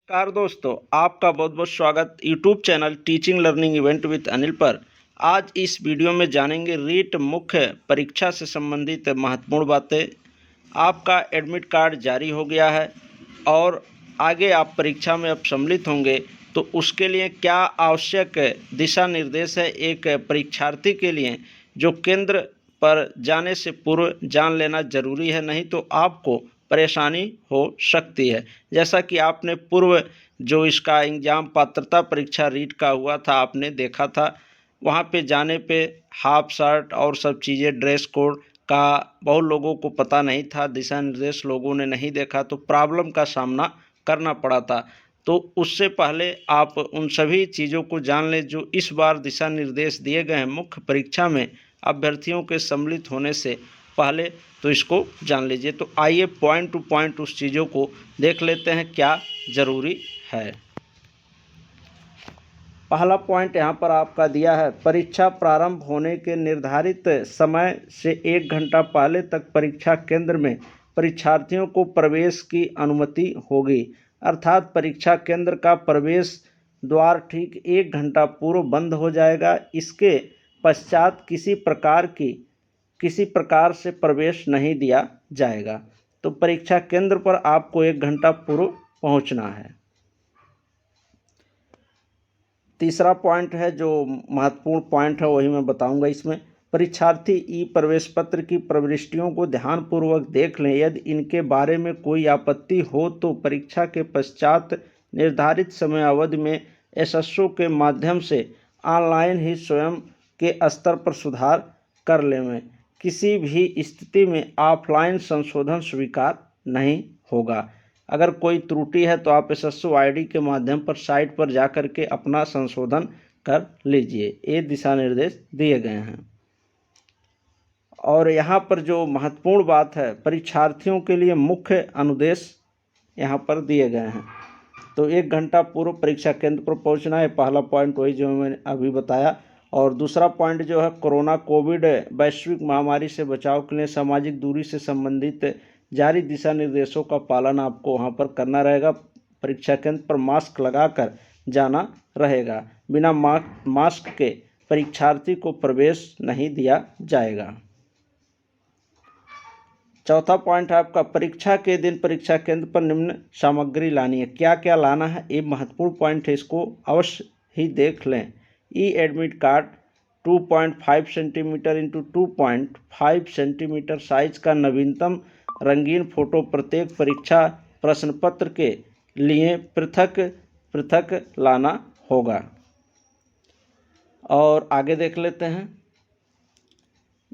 नमस्कार दोस्तों, आपका बहुत बहुत स्वागत YouTube channel teaching learning event with Anil पर। आज इस वीडियो में जानेंगे रीट मुख्य परीक्षा से संबंधित महत्वपूर्ण बातें। आपका एडमिट कार्ड जारी हो गया है और आगे आप परीक्षा में अब सम्मिलित होंगे, तो उसके लिए क्या आवश्यक दिशा निर्देश है एक परीक्षार्थी के लिए, जो केंद्र पर जाने से पूर्व जान लेना जरूरी है, नहीं तो आपको परेशानी हो सकती है। जैसा कि आपने पूर्व जो इसका एग्जाम पात्रता परीक्षा रीट का हुआ था, आपने देखा था, वहाँ पे जाने पे हाफ शर्ट और सब चीज़ें ड्रेस कोड का बहुत लोगों को पता नहीं था, दिशा निर्देश लोगों ने नहीं देखा, तो प्रॉब्लम का सामना करना पड़ा था। तो उससे पहले आप उन सभी चीज़ों को जान लें जो इस बार दिशा निर्देश दिए गए हैं मुख्य परीक्षा में अभ्यर्थियों के सम्मिलित होने से पहले, तो इसको जान लीजिए। तो आइए पॉइंट टू पॉइंट उस चीज़ों को देख लेते हैं क्या ज़रूरी है। पहला पॉइंट यहाँ पर आपका दिया है, परीक्षा प्रारंभ होने के निर्धारित समय से 1 घंटा पहले तक परीक्षा केंद्र में परीक्षार्थियों को प्रवेश की अनुमति होगी। अर्थात परीक्षा केंद्र का प्रवेश द्वार ठीक 1 घंटा पूर्व बंद हो जाएगा। इसके पश्चात किसी प्रकार से प्रवेश नहीं दिया जाएगा। तो परीक्षा केंद्र पर आपको 1 घंटा पूर्व पहुंचना है। तीसरा पॉइंट है, जो महत्वपूर्ण पॉइंट है वही मैं बताऊंगा इसमें। परीक्षार्थी ई प्रवेश पत्र की प्रविष्टियों को ध्यानपूर्वक देख लें। यदि इनके बारे में कोई आपत्ति हो तो परीक्षा के पश्चात निर्धारित समय अवधि में एसएसओ के माध्यम से ऑनलाइन ही स्वयं के स्तर पर सुधार कर लें। किसी भी स्थिति में ऑफलाइन संशोधन स्वीकार नहीं होगा। अगर कोई त्रुटि है तो आप एसएसओ आईडी के माध्यम पर साइट पर जा कर के अपना संशोधन कर लीजिए। ये दिशा निर्देश दिए गए हैं। और यहाँ पर जो महत्वपूर्ण बात है, परीक्षार्थियों के लिए मुख्य अनुदेश यहाँ पर दिए गए हैं। तो 1 घंटा पूर्व परीक्षा केंद्र पर पहुँचना है, पहला पॉइंट वही जो मैंने अभी बताया। और दूसरा पॉइंट जो है, कोरोना कोविड वैश्विक महामारी से बचाव के लिए सामाजिक दूरी से संबंधित जारी दिशा निर्देशों का पालन आपको वहाँ पर करना रहेगा। परीक्षा केंद्र पर मास्क लगाकर जाना रहेगा। बिना मास्क के परीक्षार्थी को प्रवेश नहीं दिया जाएगा। चौथा पॉइंट है आपका, परीक्षा के दिन परीक्षा केंद्र पर निम्न सामग्री लानी है। क्या क्या लाना है, ये महत्वपूर्ण पॉइंट है, इसको अवश्य ही देख लें। E admit card 2.5 centimetre into 2.5 centimetre size का नवीनतम रंगीन फोटो प्रत्येक परीक्षा प्रश्न पत्र के लिए पृथक पृथक लाना होगा। और आगे देख लेते हैं।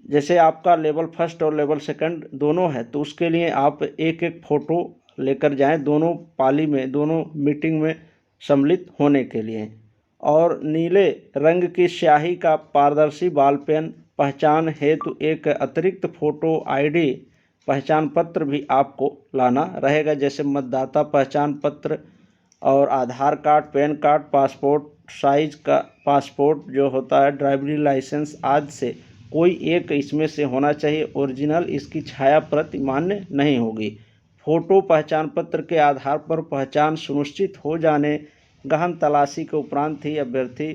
जैसे आपका लेवल फर्स्ट और लेवल सेकंड दोनों है, तो उसके लिए आप एक एक फ़ोटो लेकर जाएं, दोनों पाली में, दोनों मीटिंग में सम्मिलित होने के लिए। और नीले रंग की स्याही का पारदर्शी बॉल पेन, पहचान हेतु एक अतिरिक्त फ़ोटो आईडी पहचान पत्र भी आपको लाना रहेगा, जैसे मतदाता पहचान पत्र और Aadhaar card, PAN card, passport size का पासपोर्ट जो होता है, ड्राइवरी लाइसेंस आदि से कोई एक इसमें से होना चाहिए। ओरिजिनल इसकी छाया प्रति मान्य नहीं होगी। फोटो पहचान पत्र के आधार पर पहचान सुनिश्चित हो जाने गहन तलाशी के उपरांत ही अभ्यर्थी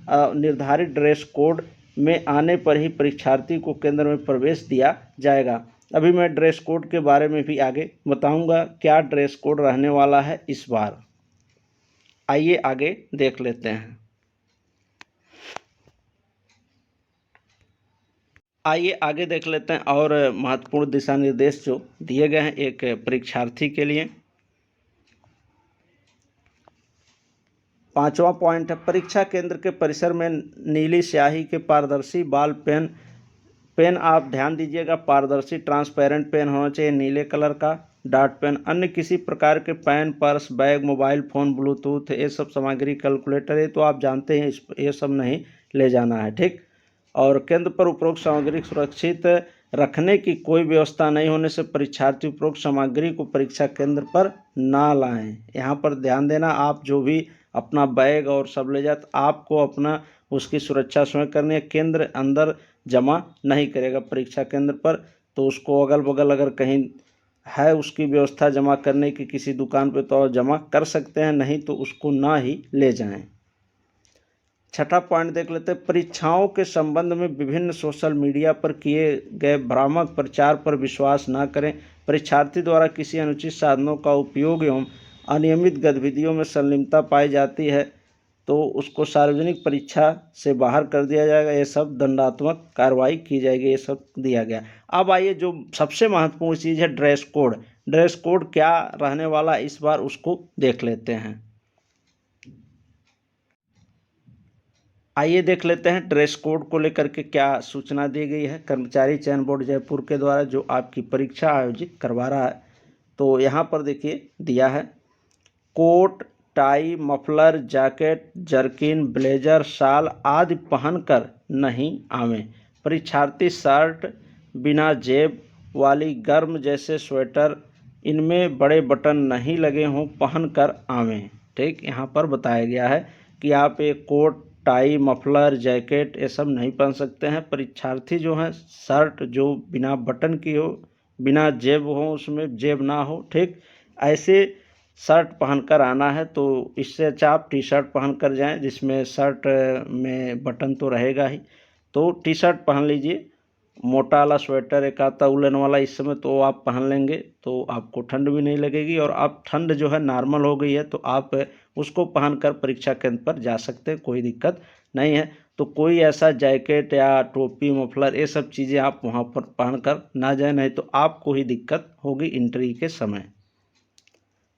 निर्धारित ड्रेस कोड में आने पर ही परीक्षार्थी को केंद्र में प्रवेश दिया जाएगा। अभी मैं ड्रेस कोड के बारे में भी आगे बताऊंगा, क्या ड्रेस कोड रहने वाला है इस बार। आइए आगे देख लेते हैं। आइए आगे देख लेते हैं और महत्वपूर्ण दिशा निर्देश जो दिए गए हैं एक परीक्षार्थी के लिए। पांचवा पॉइंट है, परीक्षा केंद्र के परिसर में नीली स्याही के पारदर्शी बॉल पेन आप ध्यान दीजिएगा, पारदर्शी ट्रांसपेरेंट पेन होना चाहिए, नीले कलर का। डॉट पेन, अन्य किसी प्रकार के pen, purse, bag, mobile phone, Bluetooth, ये सब सामग्री, कैलकुलेटर, ये तो आप जानते हैं, ये सब नहीं ले जाना है, ठीक। और केंद्र पर उपरोक्त सामग्री सुरक्षित रखने की कोई व्यवस्था नहीं होने से परीक्षार्थी उपरोक्त सामग्री को परीक्षा केंद्र पर ना लाएं। यहाँ पर ध्यान देना, आप जो भी अपना बैग और सब ले जाते, आपको अपना उसकी सुरक्षा स्वयं करनी है। केंद्र अंदर जमा नहीं करेगा परीक्षा केंद्र पर, तो उसको अगल बगल अगर कहीं है उसकी व्यवस्था जमा करने की किसी दुकान पे तो जमा कर सकते हैं, नहीं तो उसको ना ही ले जाएं। छठा पॉइंट देख लेते हैं, परीक्षाओं के संबंध में विभिन्न सोशल मीडिया पर किए गए भ्रामक प्रचार पर विश्वास न करें। परीक्षार्थी द्वारा किसी अनुचित साधनों का उपयोग एवं अनियमित गतिविधियों में संलिप्तता पाई जाती है तो उसको सार्वजनिक परीक्षा से बाहर कर दिया जाएगा। ये सब दंडात्मक कार्रवाई की जाएगी, ये सब दिया गया। अब आइए जो सबसे महत्वपूर्ण चीज़ है ड्रेस कोड। ड्रेस कोड क्या रहने वाला इस बार उसको देख लेते हैं। आइए देख लेते हैं ड्रेस कोड को लेकर के क्या सूचना दी गई है कर्मचारी चयन बोर्ड जयपुर के द्वारा जो आपकी परीक्षा आयोजित करवा रहा है। तो यहाँ पर देखिए दिया है, coat, tie, muffler, jacket, jerkin, blazer, शाल आदि पहनकर नहीं आवें। परीक्षार्थी शर्ट बिना जेब वाली गर्म जैसे स्वेटर, इनमें बड़े बटन नहीं लगे हों, पहनकर आवें। ठीक, यहाँ पर बताया गया है कि आप एक कोट, टाई, मफलर, जैकेट ये सब नहीं पहन सकते हैं। परीक्षार्थी जो हैं शर्ट जो बिना बटन की हो, बिना जेब हो, उसमें जेब ना हो, ठीक, ऐसे शर्ट पहनकर आना है। तो इससे अच्छा आप टी शर्ट पहन कर जाएँ जिसमें शर्ट में बटन तो रहेगा ही। तो टी शर्ट पहन लीजिए, मोटा वाला स्वेटर एक आता उलन वाला इस समय तो आप पहन लेंगे तो आपको ठंड भी नहीं लगेगी, और आप ठंड जो है नॉर्मल हो गई है तो आप उसको पहनकर परीक्षा केंद्र पर जा सकते हैं, कोई दिक्कत नहीं है। तो कोई ऐसा जैकेट या टोपी, मफलर ये सब चीज़ें आप वहाँ पर पहनकर ना जाए, नहीं तो आपको ही दिक्कत होगी एंट्री के समय।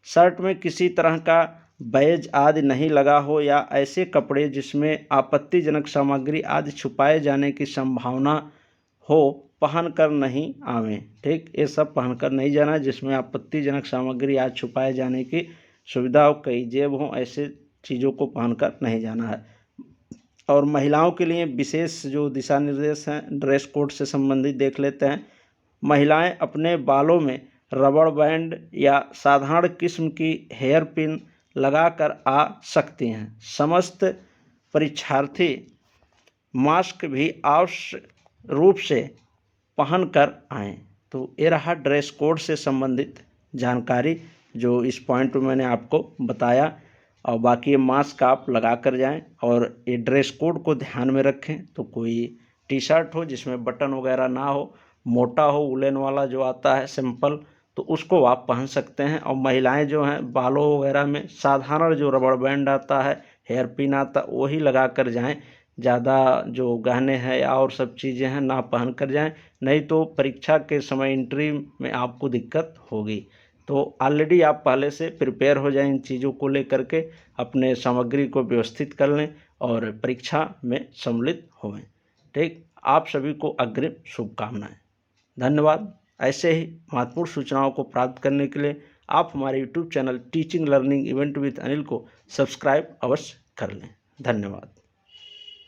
शर्ट में किसी तरह का बैज आदि नहीं लगा हो या ऐसे कपड़े जिसमें आपत्तिजनक सामग्री आदि छुपाए जाने की संभावना हो, पहनकर नहीं आवें। ठीक, ये सब पहनकर नहीं जाना जिसमें आपत्तिजनक सामग्री आदि छुपाए जाने की सुविधा हो, कई जेब हों, ऐसे चीज़ों को पहनकर नहीं जाना है। और महिलाओं के लिए विशेष जो दिशा निर्देश हैं ड्रेस कोड से संबंधित देख लेते हैं। महिलाएं अपने बालों में रबड़ बैंड या साधारण किस्म की हेयर पिन लगाकर आ सकती हैं। समस्त परीक्षार्थी मास्क भी आवश्यक रूप से पहनकर आएँ। तो ये रहा ड्रेस कोड से संबंधित जानकारी जो इस पॉइंट में मैंने आपको बताया, और बाकी ये मास्क आप लगा कर जाएँ और ये ड्रेस कोड को ध्यान में रखें। तो कोई टी शर्ट हो जिसमें बटन वगैरह ना हो, मोटा हो उलेन वाला जो आता है सिंपल, तो उसको आप पहन सकते हैं। और महिलाएं जो हैं बालों वगैरह में साधारण जो रबड़ बैंड आता है, हेयर पिन आता, वही लगा कर जाएँ। ज़्यादा जो गहने हैं या और सब चीज़ें हैं ना पहन कर जाएँ, नहीं तो परीक्षा के समय एंट्री में आपको दिक्कत होगी। तो ऑलरेडी आप पहले से प्रिपेयर हो जाएं इन चीज़ों को लेकर के, अपने सामग्री को व्यवस्थित कर लें और परीक्षा में सम्मिलित होवें। ठीक, आप सभी को अग्रिम शुभकामनाएं। धन्यवाद। ऐसे ही महत्वपूर्ण सूचनाओं को प्राप्त करने के लिए आप हमारे YouTube channel teaching learning event with Anil को सब्सक्राइब अवश्य कर लें। धन्यवाद।